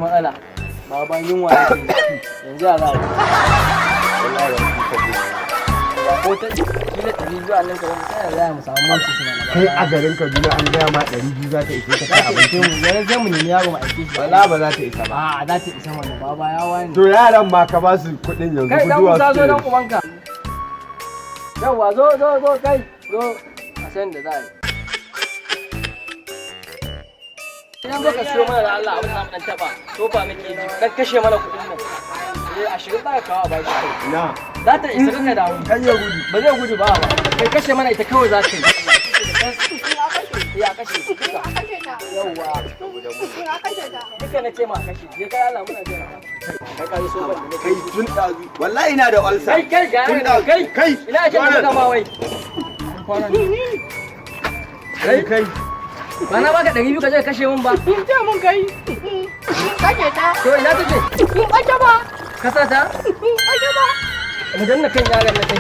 matsala baban yunwa yake yanzu a za wallahi ba ku tafi a ko ta kila 200 a nan kaman sai za mu samu manci su mana kai a garin Kaduna an gaya ma 200 za ta ishe ka kai abinci mu yanzu sai mu nemi yaro mu aike shi wala ba za ta isa ba a za ta isa wannan baba ya wani to yaran ma ka ba su kuɗin yanzu kai dan guduwa Musa zo dan su ubanka yawa zo kai zo a san da za a yi idan baka siyo mana da Allah abin nan taba to ba muke ji dan kashe mana kuɗin nan a shirin za ka kawo a bashi na za ta isa kanka da mu kan ya gudu ba zai gudu ba kai kashe mana ita kawai za ka yi ya kashe duka yawwa duka na ce ma kashe je kai Allah muna jira kai ka so ban kai tun dazu wallahi ina da ulcer kai ga kai ina ce maka ma wai kai ba na baka 200 ka je kashe mun ba ce mun kai kake ta to ina take ake ba kasa ta ake ba mu danna kan yaran na kai